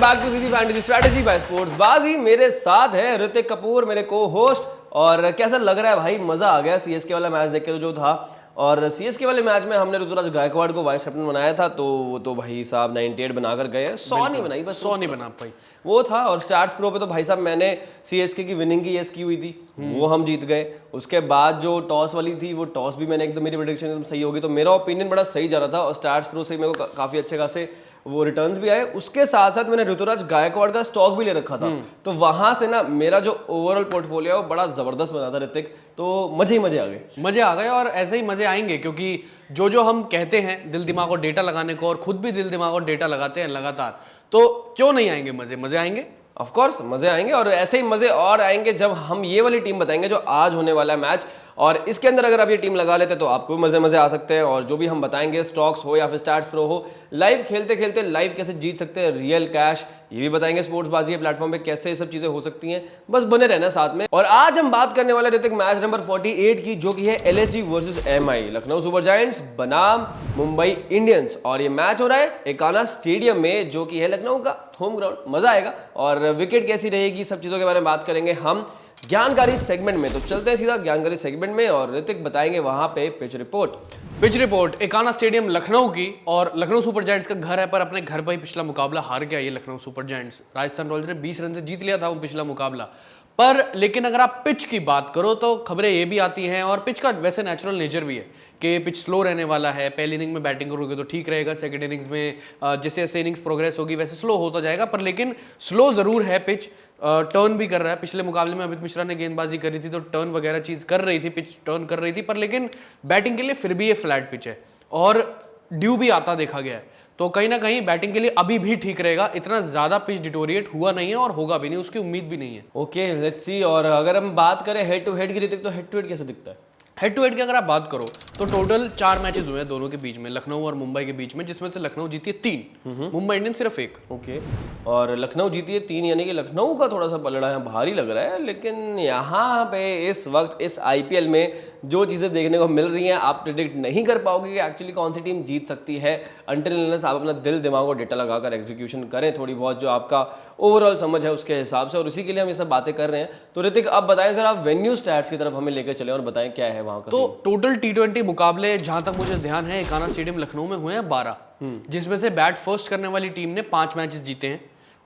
Back to सीधी fantasy strategy by sports बाजी। मेरे साथ है ऋतिक कपूर, मेरे को होस्ट। और कैसा लग रहा है भाई? मजा आ गया सीएसके वाला मैच देख के जो था। और सीएसके वाले मैच में हमने ऋतुराज गायकवाड़ को वाइस कैप्टन बनाया था, तो वो तो भाई साहब 98 बनाकर गए, 100 नहीं बनाई, बस 100 नहीं बना पाई वो था। और स्टार्स प्रो पे तो भाई साहब मैंने सीएसके की विनिंग की येस की हुई थी, वो हम जीत गए। उसके बाद जो टॉस वाली थी, वो टॉस भी मैंने एकदम, मेरी प्रेडिक्शन एकदम सही होगी, तो मेरा ओपिनियन बड़ा सही जा रहा था और स्टार्स प्रो से मेरे को काफी अच्छे खासे वो रिटर्न्स भी आए। उसके साथ साथ मैंने ऋतुराज गायकवाड़ का स्टॉक भी ले रखा था, तो वहां से ना मेरा जो ओवरऑल पोर्टफोलियो है वो बड़ा जबरदस्त बना था ऋतिक। तो मजे ही मजे आ गए, मजे आ गए और ऐसे ही मजे आएंगे, क्योंकि जो हम कहते हैं दिल दिमाग और डेटा लगाने को, और खुद भी दिल दिमाग और डेटा लगाते हैं लगातार, तो क्यों नहीं आएंगे मजे? मजे आएंगे, ऑफ कोर्स मजे आएंगे। और ऐसे ही मजे और आएंगे जब हम ये वाली टीम बताएंगे जो आज होने वाला है मैच, और इसके अंदर अगर आप ये टीम लगा लेते तो आपको भी मजे मजे आ सकते हैं। और जो भी हम बताएंगे, स्टॉक्स हो या फिर स्टार्स प्रो हो, लाइव खेलते खेलते लाइव कैसे जीत सकते हैं, रियल कैश, ये भी बताएंगे। स्पोर्ट्स बाजी के प्लेटफॉर्म पे कैसे ये सब चीजें हो सकती हैं, बस बने रहना साथ में। और आज हम बात करने वाले ऋतिक मैच नंबर 48 की, जो कि है LSG versus MI, Lucknow super giants बनाम मुंबई इंडियंस। और ये मैच हो रहा है एकाना स्टेडियम में, जो कि है लखनऊ का होम ग्राउंड। मजा आएगा और विकेट कैसी रहेगी, सब चीजों के बारे में बात करेंगे हम ज्ञानकारी सेगमेंट में। तो चलते हैं सीधा ज्ञानकारी सेगमेंट में और ऋतिक बताएंगे वहां पे pitch report. Pitch report Ekana stadium Lucknow की, और लखनऊ सुपर जायंट्स का घर है, पर अपने घर पर ही पिछला मुकाबला हार गया ये Lucknow super giants. Rajasthan Royals ने 20 रन से जीत लिया था वो पिछला मुकाबला, पर लेकिन अगर आप पिच की बात करो तो खबरें ये भी आती हैं, और पिच का वैसे नेचुरल नेचर भी है कि पिच स्लो रहने वाला है। पहली इनिंग में बैटिंग करोगे तो ठीक रहेगा, सेकंड इनिंग्स में जैसे जैसे इनिंग्स प्रोग्रेस होगी वैसे स्लो होता जाएगा, पर लेकिन स्लो जरूर है पिच। टर्न भी कर रहा है, पिछले मुकाबले में अमित मिश्रा ने गेंदबाजी करी थी तो टर्न वगैरह चीज कर रही थी, पिच टर्न कर रही थी, पर लेकिन बैटिंग के लिए फिर भी ये फ्लैट पिच है और ड्यू भी आता देखा गया है, तो कहीं ना कहीं बैटिंग के लिए अभी भी ठीक रहेगा। इतना ज्यादा पिच डिटोरिएट हुआ नहीं है और होगा भी नहीं, उसकी उम्मीद भी नहीं है। Okay let's see. और अगर हम बात करें हेड टू हेड की ऋतिक, तो हेड टू हेड कैसे दिखता है? हेड टू हेड की अगर आप बात करो तो टोटल 4 मैचेस हुए हैं दोनों के बीच में, लखनऊ और मुंबई के बीच में, जिसमें से लखनऊ जीती है 3, मुंबई इंडियंस सिर्फ 1। ओके और लखनऊ जीती है 3, यानी कि लखनऊ का थोड़ा सा पलड़ा है, भारी लग रहा है। लेकिन यहाँ पे इस वक्त इस आईपीएल में जो चीज़ें देखने को मिल रही हैं, आप प्रिडिक्ट नहीं कर पाओगे कि एक्चुअली कौन सी टीम जीत सकती है, अनटिल अनलेस आप अपना दिल दिमाग और डेटा लगाकर एग्जीक्यूशन करें थोड़ी बहुत, जो आपका ओवरऑल समझ है उसके हिसाब से। और इसी के लिए हम ये सब बातें कर रहे हैं। तो ऋतिक अब बताएं जरा, आप वेन्यू स्टैट्स की तरफ हमें लेकर चले और बताएं क्या है वहाँ का। तो टोटल T20 मुकाबले जहां तक मुझे ध्यान है एकाना स्टेडियम लखनऊ में हुए हैं 12, जिसमें से बैट फर्स्ट करने वाली टीम ने 5 मैचेस जीते हैं,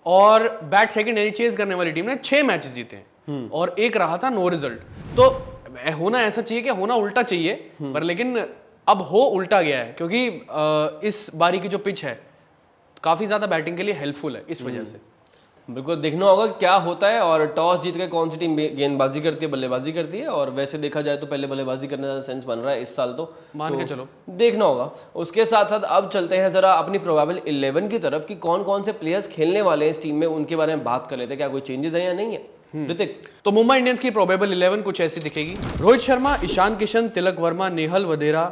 और बैट सेकंड यानी चेज करने वाली टीम ने 6 मैचेस जीते हैं, और एक रहा था नो रिजल्ट। तो होना ऐसा चाहिए कि होना उल्टा चाहिए, पर लेकिन अब हो उल्टा गया है, क्योंकि इस बारी की जो पिच है काफी ज्यादा बैटिंग के लिए हेल्पफुल है, इस वजह से। बिल्कुल देखना होगा क्या होता है। और टॉस जीत के कौन सी टीम गेंदबाजी करती है, बल्लेबाजी करती है, और वैसे देखा जाए तो पहले बल्लेबाजी करने का सेंस बन रहा है इस साल, तो मान के चलो देखना होगा। उसके साथ साथ अब चलते हैं जरा अपनी प्रोबेबल 11 की तरफ कि कौन कौन से प्लेयर्स खेलने वाले हैं इस टीम में, उनके बारे में बात कर लेते हैं। क्या कोई चेंजेस है या नहीं है ऋतिक? तो मुंबई इंडियंस की प्रोबेबल 11 कुछ ऐसी दिखेगी: रोहित शर्मा, ईशान किशन, तिलक वर्मा, नेहल वधेरा,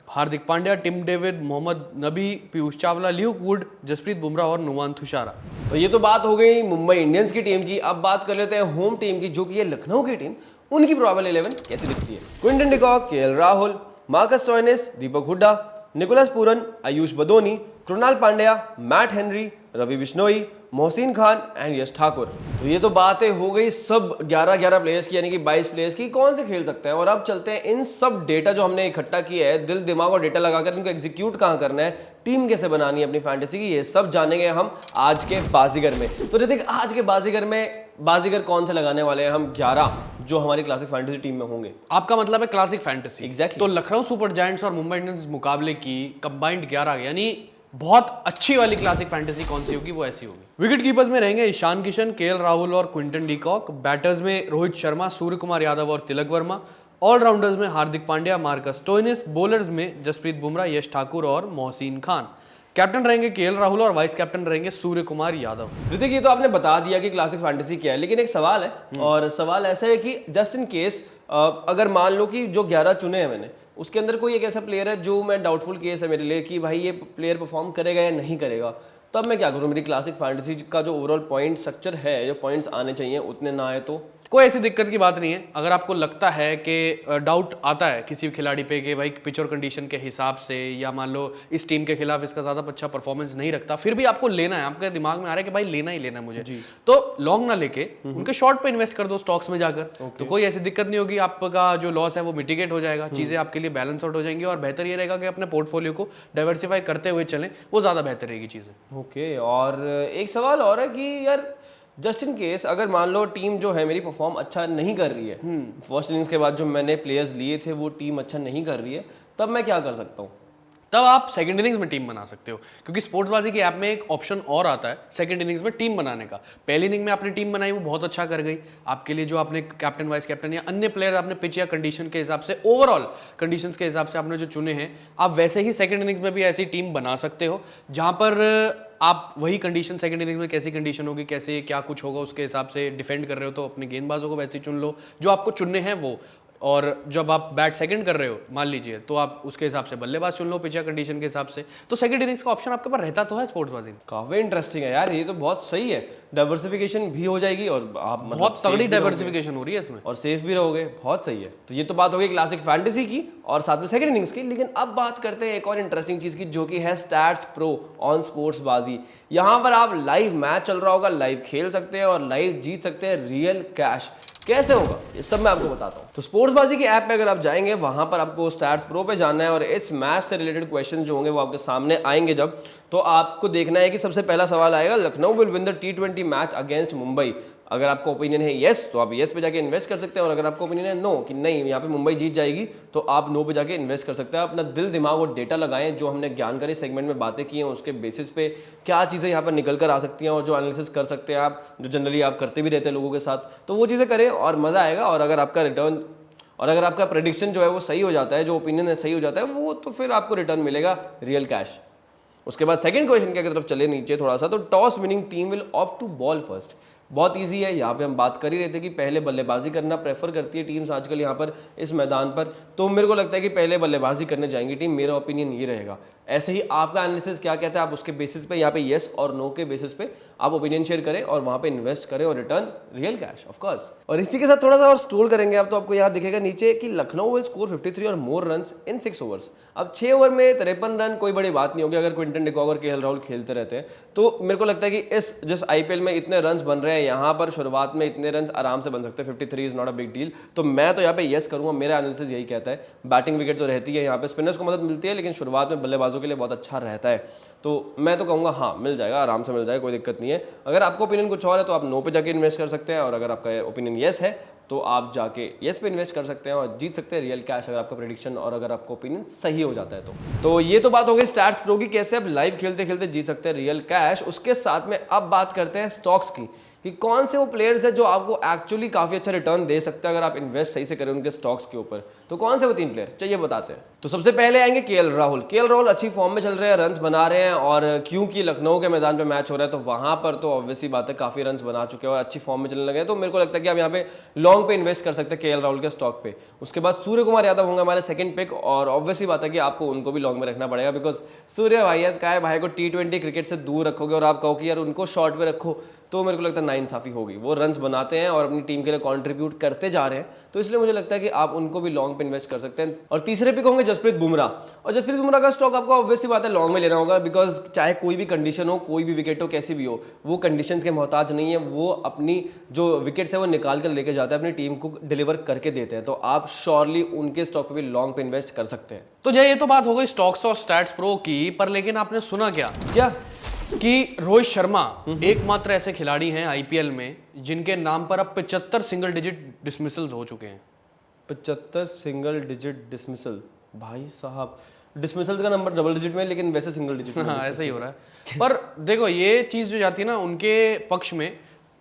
हार्दिक पांड्या, टिम डेविड, मोहम्मद नबी, पीयूष चावला, ल्यूक वुड, जसप्रीत बुमराह और नुमान तुषारा। तो ये तो बात हो गई मुंबई इंडियंस की टीम की। अब बात कर लेते हैं होम टीम की, जो कि है लखनऊ की टीम। उनकी प्रोबेबल 11 कैसी दिखती है? Quinton de Kock, K L Rahul, Marcus Stoinis, Deepak Hooda, Nicholas Pooran, Ayush Badoni, Krunal Pandya, Matt Henry, Ravi Bishnoi, Mohsin Khan and Yash Thakur. तो ये तो बातें हो गई सब 11-11 प्लेयर्स की, यानी कि 22 प्लेयर्स की, कौन से खेल सकते हैं। और अब चलते हैं इन सब डेटा जो हमने इकट्ठा किया है, दिल दिमाग और डेटा लगाकर इनको एग्जीक्यूट कहाँ करना है, टीम कैसे बनानी है अपनी फैंटेसी की, ये सब जानेंगे हम आज के बाजीगर में। तो ऋतिक, आज के बाजीगर में बाजीगर कौन से लगाने वाले हैं हम? 11 जो हमारी क्लासिक फैंटेसी टीम में होंगे। आपका मतलब है क्लासिक फैंटेसी? एग्जैक्टली। तो लखनऊ सुपर जायंट्स और मुंबई इंडियंस मुकाबले की कंबाइंड 11, यानी बहुत अच्छी वाली क्लासिक फैंटेसी कौन सी होगी वो ऐसी होगी। विकेट कीपर्स में रहेंगे ईशान किशन, केएल राहुल और क्विंटन डिकॉक। बैटर्स में रोहित शर्मा, सूर्य कुमार यादव और तिलक वर्मा। ऑलराउंडर्स में Hardik Pandya, Marcus Stoinis. Bowlers में जसप्रीत बुमराह, यश ठाकुर और मोहसिन खान। कैप्टन रहेंगे केएल राहुल और वाइस कैप्टन रहेंगे सूर्य कुमार यादव। ऋतिक, ये तो आपने बता दिया कि क्लासिक फैंटेसी क्या है, लेकिन एक सवाल है, और सवाल ऐसा है कि जस्ट इन केस अगर मान लो कि जो 11 चुने हैं मैंने, उसके अंदर कोई एक ऐसा प्लेयर है जो मैं डाउटफुल केस है मेरे लिए कि भाई ये प्लेयर परफॉर्म करेगा या नहीं करेगा, तब मैं क्या करूँ? मेरी क्लासिक फैंटेसी का जो ओवरऑल पॉइंट स्ट्रक्चर है, जो पॉइंट्स आने चाहिए उतने ना आए तो कोई ऐसी दिक्कत की बात नहीं है। अगर आपको लगता है कि डाउट आता है किसी भी खिलाड़ी पे कि भाई पिच और कंडीशन के हिसाब से, या मान लो इस टीम के खिलाफ इसका ज़्यादा अच्छा परफॉर्मेंस नहीं रखता, फिर भी आपको लेना है, आपके दिमाग में आ रहा है कि भाई लेना ही लेना है मुझे, तो लॉन्ग ना लेके उनके शॉर्ट पे इन्वेस्ट कर दो स्टॉक्स में जाकर। तो कोई ऐसी दिक्कत नहीं होगी, आपका जो लॉस है वो मिटिगेट हो जाएगा, चीज़ें आपके लिए बैलेंस आउट हो जाएंगी, और बेहतर ये रहेगा कि अपने पोर्टफोलियो को डाइवर्सिफाई करते हुए चलें, वो ज़्यादा बेहतर रहेगी चीज़ें। ओके। और एक सवाल और है कि यार जस्ट इन केस अगर मान लो टीम जो है मेरी परफॉर्म अच्छा नहीं कर रही है, फर्स्ट इनिंग्स के बाद जो मैंने प्लेयर्स लिए थे वो टीम अच्छा नहीं कर रही है, तब मैं क्या कर सकता हूँ? तब आप सेकंड इनिंग्स में टीम बना सकते हो, क्योंकि स्पोर्ट्सबाजी की ऐप में एक ऑप्शन और आता है सेकंड इनिंग्स में टीम बनाने का। पहली इनिंग में आपने टीम बनाई, वो बहुत अच्छा कर गई आपके लिए, जो आपने कैप्टन वाइस कैप्टन या अन्य प्लेयर आपने पिच या कंडीशन के हिसाब से, ओवरऑल कंडीशंस के हिसाब से आपने जो चुने हैं, आप वैसे ही सेकंड इनिंग्स में भी ऐसी टीम बना सकते हो, जहां पर आप वही कंडीशन सेकंड इनिंग्स में कैसी कंडीशन होगी, कैसे क्या कुछ होगा, उसके हिसाब से डिफेंड कर रहे हो तो अपने गेंदबाजों को वैसे ही चुन लो जो आपको चुनने हैं वो। और जब आप बैट सेकंड कर रहे हो मान लीजिए, तो आप उसके हिसाब से बल्लेबाज चुन लो पिच या कंडीशन के हिसाब से। तो सेकंड इनिंग्स का ऑप्शन आपके पास रहता तो है स्पोर्ट्सबाजी में। काफी इंटरेस्टिंग है यार, ये तो बहुत सही है, डाइवर्सिफिकेशन भी हो जाएगी और आप मतलब बहुत safe तगड़ी भी रहोगे डाइवर्सिफिकेशन हो रही है इसमें। और सेफ भी रहोगे, बहुत सही है। तो ये तो बात हो गई क्लासिक फैंटेसी की और साथ में सेकंड इनिंग्स की, लेकिन अब बात करते हैं एक और इंटरेस्टिंग चीज की, जो कि है स्टैट्स प्रो ऑन स्पोर्ट्स बाजी। यहाँ पर आप लाइव मैच चल रहा होगा, लाइव खेल सकते हैं और लाइव जीत सकते हैं रियल कैश। कैसे होगा ये सब मैं आपको बताता हूँ। तो स्पोर्ट्सबाजी की ऐप पे अगर आप जाएंगे, वहां पर आपको स्टैट्स प्रो पे जाना है और इस मैच से रिलेटेड क्वेश्चन जो होंगे वो आपके सामने आएंगे जब, तो आपको देखना है कि सबसे पहला सवाल आएगा, Lucknow will win the T20 match against Mumbai. अगर आपको ओपिनियन है येस तो आप येस पे जाके इन्वेस्ट कर सकते हैं, और अगर आपको ओपिनियन है नो कि नहीं यहाँ पे मुंबई जीत जाएगी, तो आप नो पे जाके इन्वेस्ट कर सकते हैं। अपना दिल दिमाग और डेटा लगाएं, जो हमने ज्ञानकारी सेगमेंट में बातें की हैं उसके बेसिस पे क्या चीज़ें यहाँ पर निकल कर आ सकती हैं, और जो एनालिसिस कर सकते हैं आप, जो जनरली आप करते भी रहते हैं लोगों के साथ, तो वो चीज़ें करें और मज़ा आएगा। और अगर आपका रिटर्न और अगर आपका प्रेडिक्शन जो है वो सही हो जाता है, जो ओपिनियन है सही हो जाता है वो, तो फिर आपको रिटर्न मिलेगा रियल कैश। उसके बाद सेकंड क्वेश्चन की तरफ चले नीचे थोड़ा सा, तो toss winning team will opt to bowl first. बहुत इजी है, यहाँ पे हम बात कर ही रहे थे कि पहले बल्लेबाजी करना प्रेफर करती है टीम्स आजकल यहाँ पर इस मैदान पर, तो मेरे को लगता है कि पहले बल्लेबाजी करने जाएंगी टीम, मेरा ओपिनियन ये रहेगा। ऐसे ही आपका एनालिसिस क्या कहता है, आप उसके बेसिस पे यहाँ पे येस और नो के बेसिस पे आप ओपिनियन शेयर करें और वहाँ पे इन्वेस्ट करें और return real cash of course. और इसी के साथ थोड़ा सा और स्क्रॉल करेंगे आप, तो आपको यहाँ दिखेगा नीचे कि लखनऊ विल स्कोर 53 और मोर रन्स इन 6 ओवर्स। अब 6 ओवर में 53 रन कोई बड़ी बात नहीं होगी अगर क्विंटन डिकॉक और केएल राहुल खेलते रहते हैं। तो मेरे को लगता है कि इस जिस आईपीएल में इतने रन्स बन रहे हैं, यहाँ पर शुरुआत में इतने रन आराम से बन सकते हैं, 53 is not a big deal. तो मैं तो यहाँ पे येस करूंगा, मेरा एनालिसिस यही कहता है। बैटिंग विकेट तो रहती है यहाँ पे, स्पिनर्स को मदद मिलती है, लेकिन शुरुआत में बल्लेबाजों के लिए बहुत अच्छा रहता है। तो मैं तो कहूँगा हाँ मिल जाएगा, आराम से मिल जाएगा, कोई दिक्कत नहीं है। अगर आपका ओपिनियन कुछ और है तो आप नो पे जाके इन्वेस्ट कर सकते हैं, और अगर आपका ओपिनियन येस है तो आप जाके येस पे इन्वेस्ट कर सकते हैं और जीत सकते हैं रियल कैश, अगर आपका प्रेडिक्शन और अगर आपका ओपिनियन सही हो जाता है तो ये तो बात हो गई स्टैट्स प्रो की, कैसे आप लाइव खेलते खेलते जीत सकते हैं रियल कैश। उसके साथ में अब बात करते हैं स्टॉक्स की, कि कौन से वो प्लेयर्स है जो आपको एक्चुअली काफी अच्छा रिटर्न दे सकते हैं अगर आप इन्वेस्ट सही से करें उनके स्टॉक्स के ऊपर। तो कौन से वो 3 प्लेयर चाहिए बताते हैं। तो सबसे पहले आएंगे केएल राहुल। केएल राहुल अच्छी फॉर्म में चल रहे हैं, रन्स बना रहे हैं, और क्योंकि लखनऊ के मैदान पे मैच हो रहा है तो वहां पर तो ऑब्वियसली बात है काफी रन्स बना चुके हैं और अच्छी फॉर्म में चलने लगे हैं। तो मेरे को लगता है कि आप यहाँ पे लॉन्ग पे इन्वेस्ट कर सकते हैं केएल राहुल के स्टॉक पे। उसके बाद सूर्य कुमार यादव होंगे हमारे सेकंड पिक, और ऑब्वियसली बात है कि आपको उनको भी लॉन्ग में रखना पड़ेगा, बिकॉज सूर्य भाई को T20 क्रिकेट से दूर रखोगे और आप कहो कि यार उनको शॉर्ट पे रखो, तो मेरे को लगता है नाइंसाफी होगी। वो रन्स बनाते हैं और अपनी टीम के लिए कंट्रीब्यूट करते जा रहे हैं, तो इसलिए मुझे लगता है कि आप उनको भी लॉन्ग पे इन्वेस्ट कर सकते हैं। और तीसरे पिक होंगे जसप्रीत बुमराह, और जसप्रीत बुमराह का स्टॉक आपको ऑब्वियसली बात है लॉन्ग में लेना होगा, बिकॉज चाहे कोई भी कंडीशन हो, कोई भी विकेट हो, कैसी भी हो, वो कंडीशंस के मोहताज नहीं है। वो अपनी जो विकेट्स है वो निकाल कर लेके जाते हैं, अपनी टीम को डिलीवर करके देते हैं, तो आप श्योरली उनके स्टॉक पे भी लॉन्ग पे इन्वेस्ट कर सकते हैं। तो ये तो बात हो गई स्टॉक्स और स्टैट्स प्रो की, पर लेकिन आपने सुना क्या कि रोहित शर्मा एकमात्र ऐसे खिलाड़ी हैं आईपीएल में जिनके नाम पर अब 75 सिंगल डिजिट डिसमिसल्स हो चुके हैं। 75 सिंगल डिजिट डिसमिसल, भाई साहब डिसमिसल्स का नंबर डबल डिजिट में, लेकिन वैसे सिंगल डिजिट में। हाँ ऐसा ही हो रहा है। पर देखो ये चीज जो जाती है ना उनके पक्ष में,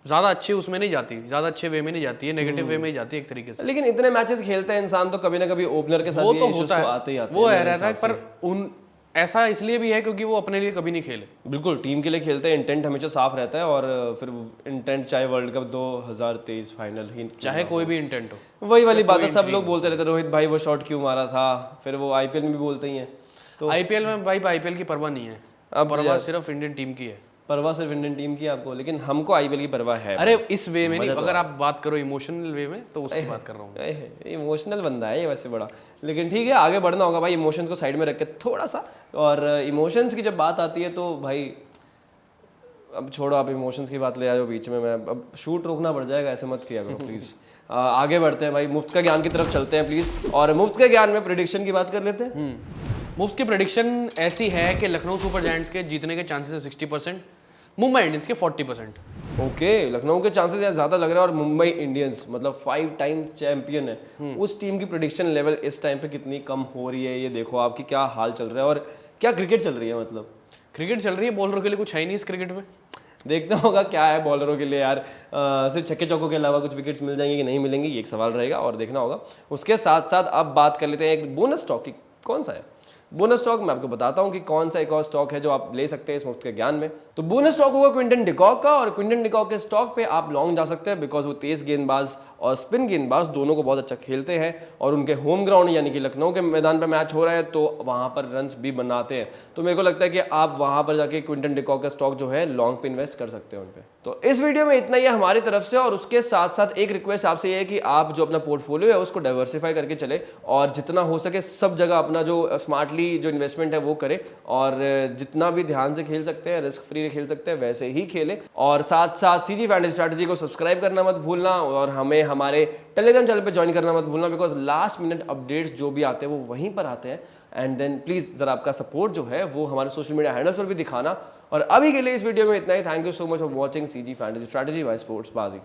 ज्यादा अच्छे उसमें नहीं जाती, ज्यादा अच्छे वे में नहीं जाती है, नेगेटिव वे में ही जाती है एक तरीके से। लेकिन इतने मैचेस खेलते हैं इंसान तो कभी ना कभी ओपनर के साथ वो ये तो issues होता तो है, आते ही आते वो हैं है मेरे रहता है, हिसाब पर उन ऐसा इसलिए भी है क्योंकि वो अपने लिए कभी नहीं खेले। बिल्कुल टीम के लिए खेलते हैं, इंटेंट हमेशा साफ रहता है, और फिर इंटेंट चाहे वर्ल्ड कप 2023 फाइनल ही चाहे कोई भी इंटेंट हो, वही वाली बात है, सब लोग बोलते रहते हैं रोहित भाई वो शॉट क्यों मारा था, फिर वो आईपीएल में भी बोलते ही हैं। तो आईपीएल में भाई आईपीएल की परवाह नहीं है। अब परवाह सिर्फ इंडियन टीम की है। परवाह सिर्फ इंडियन टीम की आपको, लेकिन हमको आईपीएल की परवाह है। अरे इस वे में नहीं, अगर आप बात करो इमोशनल वे में तो उसकी बात कर रहा हूँ। इमोशनल बंदा है ये वैसे बड़ा, लेकिन ठीक है आगे बढ़ना होगा भाई, इमोशंस को साइड में रख के थोड़ा सा। और इमोशंस की जब बात आती है तो भाई अब छोड़ो, आप इमोशंस की बात ले आए हो बीच में, मैं अब शूट रोकना पड़ जाएगा, ऐसे मत किया करो प्लीज़। आगे बढ़ते हैं भाई, मुफ्त का ज्ञान की तरफ चलते हैं प्लीज़। और मुफ्त के ज्ञान में प्रिडिक्शन की बात कर लेते हैं। मुफ्त की प्रेडिक्शन ऐसी है कि लखनऊ सुपर जायंट्स के जीतने के चांसेस है 60%, मुंबई इंडियंस के 40%। ओके, लखनऊ के चांसेस यार ज़्यादा लग रहा है, और मुंबई इंडियंस मतलब 5 टाइम्स चैंपियन है, उस टीम की प्रिडिक्शन लेवल इस टाइम पे कितनी कम हो रही है, ये देखो आपकी क्या हाल चल रहा है और क्या क्रिकेट चल रही है। मतलब क्रिकेट चल रही है, बॉलरों के लिए कुछ है ही नहीं इस क्रिकेट में। देखना होगा क्या है बॉलरों के लिए यार, सिर्फ छक्के चौकों के अलावा कुछ विकेट्स मिल जाएंगे कि नहीं मिलेंगे, ये एक सवाल रहेगा और देखना होगा। उसके साथ साथ अब बात कर लेते हैं एक बोनस स्टॉक की। कौन सा है बोनस स्टॉक, मैं आपको बताता हूँ कि कौन सा एक और स्टॉक है जो आप ले सकते हैं इस मुफ्त के ज्ञान में। तो बोनस स्टॉक होगा क्विंटन डिकॉक का, और क्विंटन डिकॉक के स्टॉक पे आप लॉन्ग जा सकते हैं बिकॉज वो तेज गेंदबाज और स्पिन गेंदबाज दोनों को बहुत अच्छा खेलते हैं, और उनके होम ग्राउंड यानी कि लखनऊ के मैदान पे मैच हो रहा है तो वहां पर रन्स भी बनाते हैं। तो मेरे को लगता है कि आप वहां पर जाके क्विंटन डिकॉक का स्टॉक जो है लॉन्ग पे इन्वेस्ट कर सकते हैं उन पे। तो इस वीडियो में इतना ही है हमारी तरफ से, और उसके साथ साथ एक रिक्वेस्ट आपसे ये है कि आप जो अपना पोर्टफोलियो है उसको डाइवर्सिफाई करके चले, और जितना हो सके सब जगह अपना जो स्मार्टली जो इन्वेस्टमेंट है वो करें, और जितना भी ध्यान से खेल सकते हैं, रिस्क फ्री खेल सकते हैं वैसे ही खेले। और साथ साथ सीजी फैंटेसी स्ट्रैटेजी को सब्सक्राइब करना मत भूलना, और हमें हमारे टेलीग्राम चैनल पे ज्वाइन करना मत भूलना, बिकॉज लास्ट मिनट अपडेट्स जो भी आते हैं वो वहीं पर आते हैं। एंड देन प्लीज जरा आपका सपोर्ट जो है वो हमारे सोशल मीडिया हैंडल्स पर भी दिखाना। और अभी के लिए इस वीडियो में इतना ही। Thank you so much for watching CG fantasy strategy by sports बाजी।